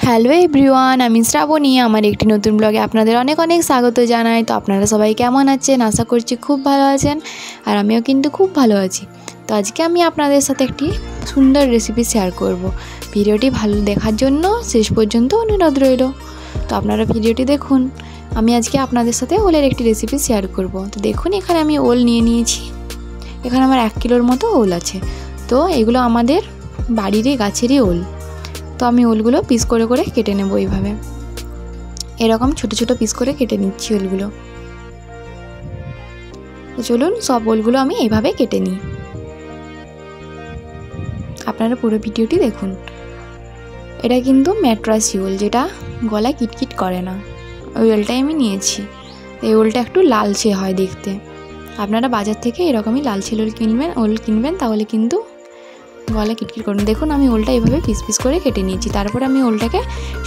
Hello everyone, আমি শ্রাবণী। আমার একটি নতুন ব্লগে আপনাদের অনেক অনেক স্বাগত জানাই। তো আপনারা সবাই কেমন আছেন? আশা করছি খুব ভালো আছেন, আর আমিও কিন্তু খুব ভালো আছি। তো আজকে আমি আপনাদের সাথে একটি সুন্দর রেসিপি শেয়ার করব। ভিডিওটি ভালো দেখার জন্য শেষ পর্যন্ত অনুরোধ রইল। তো আপনারা ভিডিওটি দেখুন। আমি আজকে আপনাদের সাথে ওলের একটি রেসিপি শেয়ার করব। তো দেখুন, এখানে আমি ওল নিয়ে নিয়েছি। এখানে আমার 1 কিলোর মতো ওল আছে। তো এগুলো আমাদের বাড়িরই গাছেরই ওল। তো আমি ওলগুলো পিস করে করে কেটে নেব। এইভাবে এরকম ছোট ছোট পিস করে কেটে নিচ্ছি ওলগুলো। তো চলুন সব ওলগুলো আমি এইভাবে কেটে নিই। আপনারা পুরো ভিডিওটি দেখুন। এটা কিন্তু ম্যাট্রাসি ওল, যেটা গলা কিটকিট করে না, ওই ওলটাই আমি নিয়েছি। এই ওলটা একটু লালচে হয় দেখতে। আপনারা বাজার থেকে এরকমই লালচে ওল কিনবেন, তাহলে কিন্তু গলা কিটকিট করুন। দেখুন, আমি ওলটা এইভাবে পিস পিস করে কেটে নিয়েছি। তারপর আমি ওলটাকে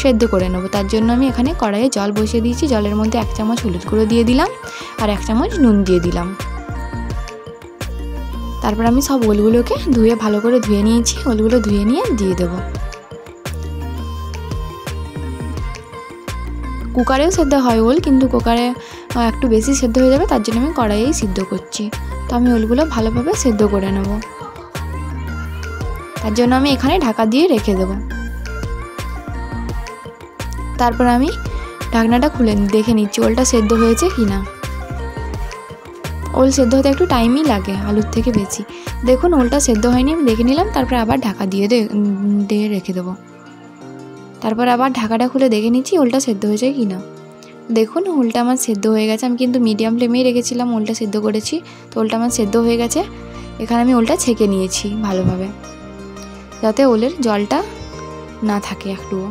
সেদ্ধ করে নেব। তার জন্য আমি এখানে কড়াইয়ে জল বসিয়ে দিয়েছি। জলের মধ্যে 1 চামচ হলুদ গুঁড়ো দিয়ে দিলাম, আর 1 চামচ নুন দিয়ে দিলাম। তারপর আমি সব ওলগুলোকে ভালো করে ধুয়ে নিয়েছি। ওলগুলো ধুয়ে নিয়ে দিয়ে দেব। কুকারেও সেদ্ধ হয় ওল, কিন্তু কুকারে একটু বেশি সেদ্ধ হয়ে যাবে, তার জন্য আমি কড়াইয়েই সিদ্ধ করছি। তো আমি ওলগুলো ভালোভাবে সেদ্ধ করে নেব। তার জন্য আমি এখানে ঢাকা দিয়ে রেখে দেব। তারপর আমি ঢাকনাটা খুলে দেখে নিচ্ছি ওলটা সেদ্ধ হয়েছে কি না। ওল সেদ্ধ হতে একটু টাইমই লাগে আলুর থেকে বেশি। দেখুন, ওলটা সেদ্ধ হয়নি, আমি দেখে নিলাম। তারপরে আবার ঢাকা দিয়ে রেখে দেবো। তারপর আবার ঢাকাটা খুলে দেখে নিচ্ছি ওলটা সেদ্ধ হয়েছে কি না। দেখুন, ওলটা আমার সেদ্ধ হয়ে গেছে। আমি কিন্তু মিডিয়াম ফ্লেমেই রেখেছিলাম, ওলটা সেদ্ধ করেছি। তো ওলটা আমার সেদ্ধ হয়ে গেছে। এখানে আমি ওলটা ছেঁকে নিয়েছি ভালোভাবে, যাতে ওলের জলটা না থাকে একটুও।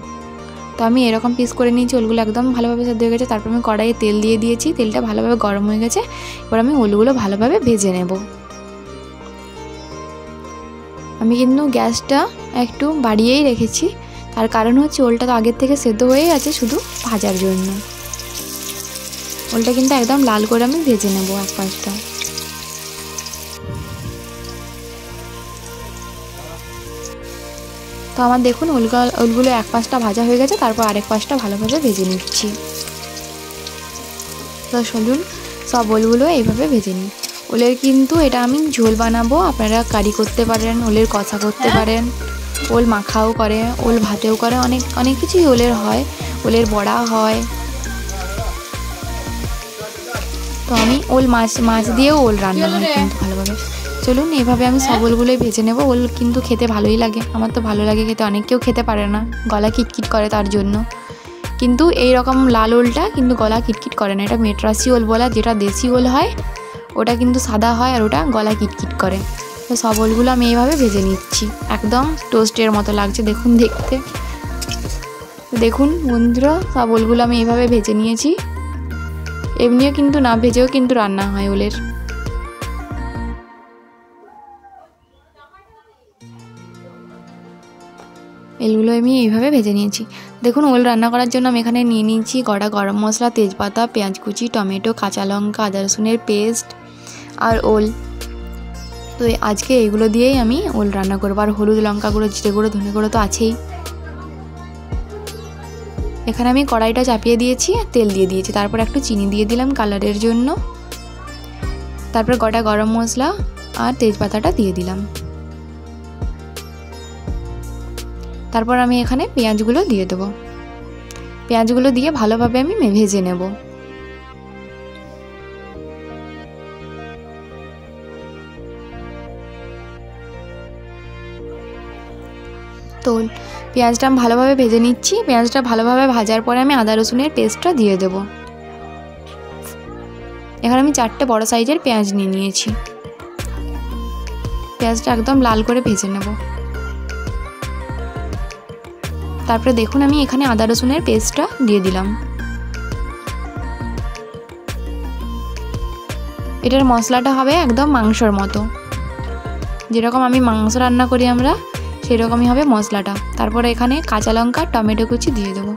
তো আমি এরকম পিস করে নিয়েছি। ওলগুলো একদম ভালোভাবে সেদ্ধ হয়ে গেছে। তারপর আমি কড়াইয়ে তেল দিয়ে দিয়েছি। তেলটা ভালোভাবে গরম হয়ে গেছে। এবার আমি ওলগুলো ভালোভাবে ভেজে নেব। আমি কিন্তু গ্যাসটা একটু বাড়িয়েই রেখেছি, তার কারণ হচ্ছে ওলটা তো আগের থেকে সেদ্ধ হয়ে গেছে, শুধু ভাজার জন্য। ওলটা কিন্তু একদম লাল করে আমি ভেজে নেব এক পাশটা। তো আমার দেখুন ওলগুলো এক পাশটা ভাজা হয়ে গেছে। তারপর আরেক পাশটা ভালোভাবে ভেজে নিচ্ছি। তো চলুন সব ওলগুলো এইভাবে ভেজে নিই। ওলের কিন্তু এটা আমি ঝোল বানাবো। আপনারা কারি করতে পারেন, ওলের কষা করতে পারেন, ওল মাখাও করে, ওল ভাতেও করে, অনেক অনেক কিছুই ওলের হয়। ওলের বড়া হয়। তো আমি মাছ দিয়েও ওল রান্না হয় কিন্তু ভালোভাবে। চলুন এইভাবে আমি সব ওলগুলোই ভেজে নেব। ওল কিন্তু খেতে ভালোই লাগে, আমার তো ভালো লাগে খেতে। অনেক কেউ খেতে পারে না, গলা কিটকিট করে তার জন্য। কিন্তু এই রকম লাল ওলটা কিন্তু গলা কিটকিট করে না। এটা ম্যাট্রাসি ওল বলা, যেটা দেশি ওল হয় ওটা কিন্তু সাদা হয়, আর ওটা গলা কিটকিট করে। তো সব ওলগুলো আমি এইভাবে ভেজে নিচ্ছি। একদম টোস্টের মতো লাগছে দেখুন দেখতে। দেখুন বন্ধুরা, সব ওলগুলো আমি এইভাবে ভেজে নিয়েছি। এমনিও কিন্তু না ভেজেও কিন্তু রান্না হয় ওলের। এগুলো আমি এইভাবে ভেজে নিয়েছি। দেখুন, ওল রান্না করার জন্য আমি এখানে নিয়ে নিয়েছি গোটা গরম মশলা, তেজপাতা, পেঁয়াজ কুচি, টমেটো, কাঁচা লঙ্কা, আদা রসুনের পেস্ট আর ওল। তো আজকে এইগুলো দিয়েই আমি ওল রান্না করবো। আর হলুদ, লঙ্কা গুঁড়ো, জিরে গুঁড়ো, ধনে গুঁড়ো তো আছেই। এখানে আমি কড়াইটা চাপিয়ে দিয়েছি আর তেল দিয়ে দিয়েছি। তারপর একটু চিনি দিয়ে দিলাম কালারের জন্য। তারপর গোটা গরম মশলা আর তেজপাতাটা দিয়ে দিলাম। তারপর আমি এখানে পেঁয়াজগুলো দিয়ে দেবো। পেঁয়াজগুলো দিয়ে ভালোভাবে আমি ভেজে নেব। তো পেঁয়াজটা আমি ভালোভাবে ভেজে নিচ্ছি। পেঁয়াজটা ভালোভাবে ভাজার পরে আমি আদা রসুনের পেস্টটা দিয়ে দেব। এখানে আমি 4টে বড় সাইজের পেঁয়াজ নিয়ে নিয়েছি। পেঁয়াজটা একদম লাল করে ভেজে নেব। তারপরে দেখুন, আমি এখানে আদা রসুনের পেস্টটা দিয়ে দিলাম। এটার মশলাটা হবে একদম মাংসর মতো, যেরকম আমি মাংস রান্না করি আমরা, সেরকমই হবে মশলাটা। তারপরে এখানে কাঁচা লঙ্কা, টমেটো কুচি দিয়ে দেবো।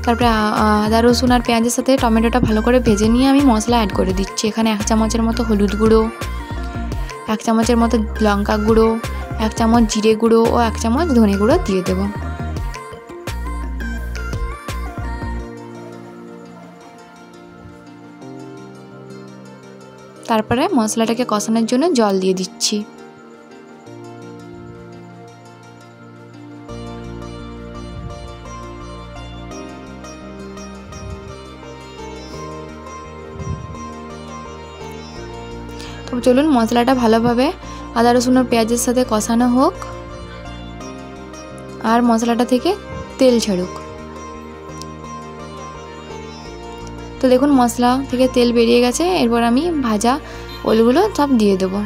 তারপরে আদা রসুন আর পেঁয়াজের সাথে টমেটোটা ভালো করে ভেজে নিয়ে আমি মশলা অ্যাড করে দিচ্ছি। এখানে 1 চামচের মতো হলুদ গুঁড়ো, 1 চামচের মতো লঙ্কা গুঁড়ো, 1 চামচ জিরে গুঁড়ো ও 1 চামচ ধনে গুঁড়ো দিয়ে দেবো। তারপরে মশলাটাকে কষানোর জন্য জল দিয়ে দিচ্ছি। তো চলুন মশলাটা ভালোভাবে আদা রসুন আর পেঁয়াজের সাথে কষানো হোক আর মশলাটা থেকে তেল ছাড়ুক। তো দেখুন মশলা থেকে তেল বেরিয়ে গেছে। এরপর আমি ভাজা ওলগুলো সব দিয়ে দেবো।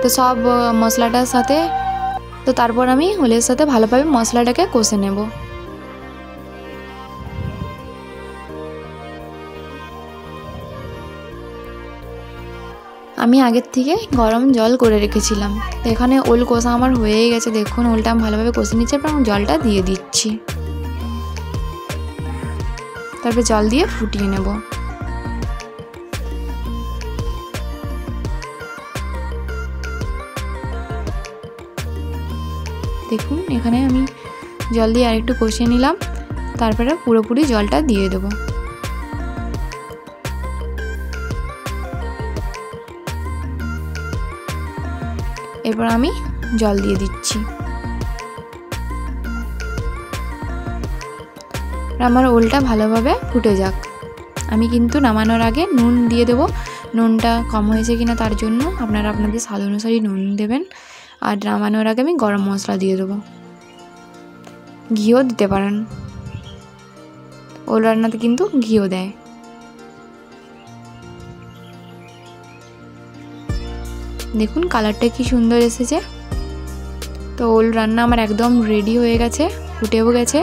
তো সব মশলাটার সাথে তারপর আমি ওলের সাথে ভালোভাবে মশলাটাকে কষে নেব। আমি আগের থেকে গরম জল করে রেখেছিলাম। তো এখানে ওল কষা আমার হয়েই গেছে। দেখুন ওলটা আমি ভালোভাবে কষে নিচ্ছি, এবং জলটা দিয়ে দিচ্ছি। তারপর জল দিয়ে ফুটিয়ে নেব। দেখুন এখানে আমি জল দিয়ে আরেকটু কষিয়ে নিলাম, তারপরে পুরোপুরি জলটা দিয়ে দেবো। এরপর আমি জল দিয়ে দিচ্ছি। আমার ওলটা ভালোভাবে ফুটে যাক। আমি কিন্তু নামানোর আগে নুন দিয়ে দেবো। নুনটা কম হয়েছে কিনা তার জন্য আপনারা আপনাদের স্বাদ অনুসারে নুন দেবেন। আর নামানোর আগে আমি গরম মশলা দিয়ে দেবো। ঘিও দিতে পারেন, ওল রান্নাতে কিন্তু ঘিও দেয়। দেখুন কালারটা কি সুন্দর এসেছে। তো ওল রান্না আমার একদম রেডি হয়ে গেছে, ফুটেও গেছে।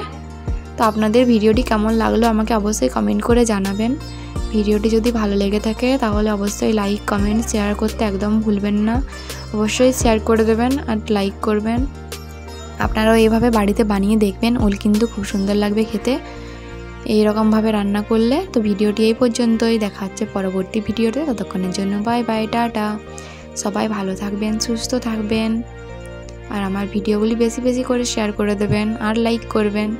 তো আপনাদের ভিডিওটি কেমন লাগলো আমাকে অবশ্যই কমেন্ট করে জানাবেন। ভিডিওটি যদি ভালো লেগে থাকে তাহলে অবশ্যই লাইক কমেন্ট শেয়ার করতে একদম ভুলবেন না। অবশ্যই শেয়ার করে দেবেন আর লাইক করবেন। আপনারাও এইভাবে বাড়িতে বানিয়ে দেখবেন, ওল কিন্তু খুব সুন্দর লাগবে খেতে এইরকমভাবে রান্না করলে। তো ভিডিওটি এই পর্যন্তই, দেখা হচ্ছে পরবর্তী ভিডিওতে। ততক্ষণের জন্য বাই বাই, টাটা। সবাই ভালো থাকবেন, সুস্থ থাকবেন, আর আমার ভিডিওগুলি বেশি বেশি করে শেয়ার করে দেবেন আর লাইক করবেন।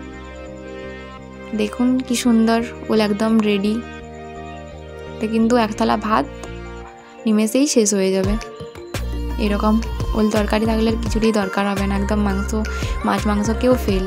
দেখুন কি সুন্দর ওল একদম রেডি। এটা কিন্তু এক থালা ভাত নিমেষেই শেষ হয়ে যাবে। এরকম ওল তরকারি থাকলে কিছুরই দরকার হবে না, একদম মাছ মাংস কেউ ফেল।